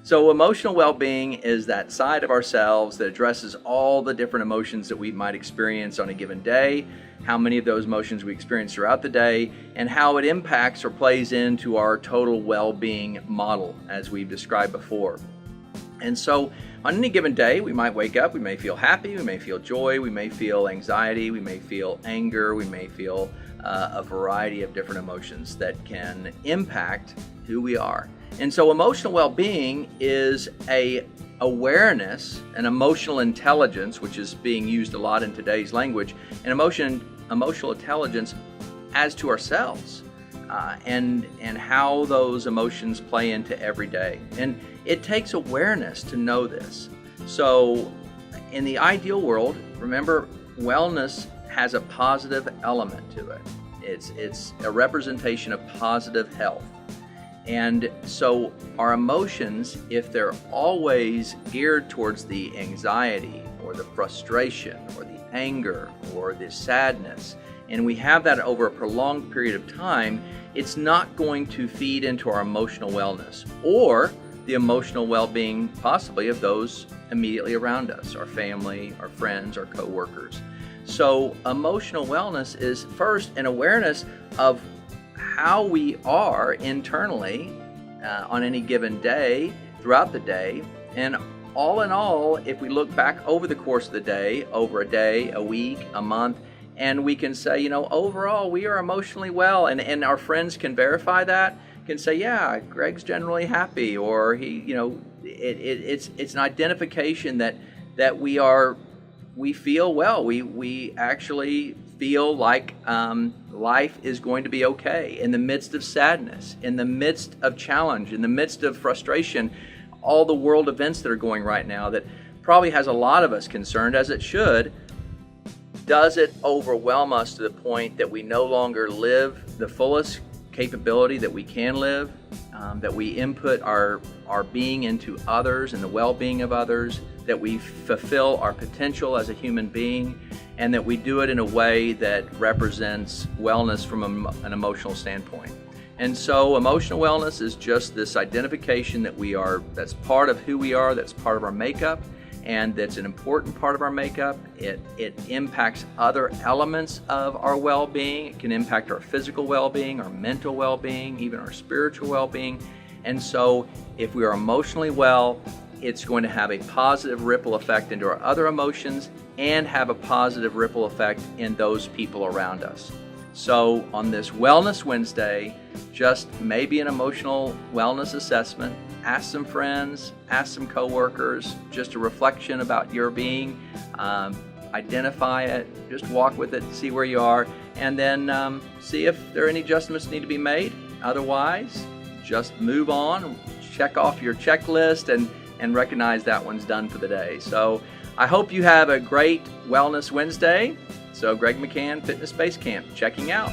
So emotional well-being is that side of ourselves that addresses all the different emotions that we might experience on a given day, how many of those emotions we experience throughout the day, and how it impacts or plays into our total well-being model, as we've described before. And so on any given day, we might wake up, we may feel happy, we may feel joy, we may feel anxiety, we may feel anger, we may feel a variety of different emotions that can impact who we are. And so emotional well-being is a awareness, an emotional intelligence, which is being used a lot in today's language, and emotional intelligence as to ourselves, and how those emotions play into every day. And it takes awareness to know this. So in the ideal world, remember, wellness has a positive element to it. It's a representation of positive health. And so our emotions, if they're always geared towards the anxiety or the frustration or the anger or the sadness, and we have that over a prolonged period of time, it's not going to feed into our emotional wellness or the emotional well-being possibly of those immediately around us, our family, our friends, our co-workers. So emotional wellness is first an awareness of how we are internally on any given day, throughout the day, and all in all, if we look back over the course of the day, over a day, a week, a month, and we can say, overall we are emotionally well, and our friends can verify that, can say, yeah, Greg's generally happy, or it's an identification that we feel well, we actually feel like life is going to be okay in the midst of sadness, in the midst of challenge, in the midst of frustration, all the world events that are going right now that probably has a lot of us concerned, as it should. Does it overwhelm us to the point that we no longer live the fullest capability that we can live, that we input our being into others and the well-being of others, that we fulfill our potential as a human being, and that we do it in a way that represents wellness from an emotional standpoint? And so emotional wellness is just this identification that's part of who we are, that's part of our makeup, and that's an important part of our makeup. It impacts other elements of our well-being. It can impact our physical well-being, our mental well-being, even our spiritual well-being. And so if we are emotionally well, it's going to have a positive ripple effect into our other emotions and have a positive ripple effect in those people around us. So on this Wellness Wednesday, just maybe an emotional wellness assessment. Ask some friends, ask some coworkers, just a reflection about your being. Identify it, just walk with it, see where you are, and then see if there are any adjustments that need to be made. Otherwise, just move on, check off your checklist, and recognize that one's done for the day. So I hope you have a great Wellness Wednesday. So Greg McCann, Fitness Base Camp, checking out.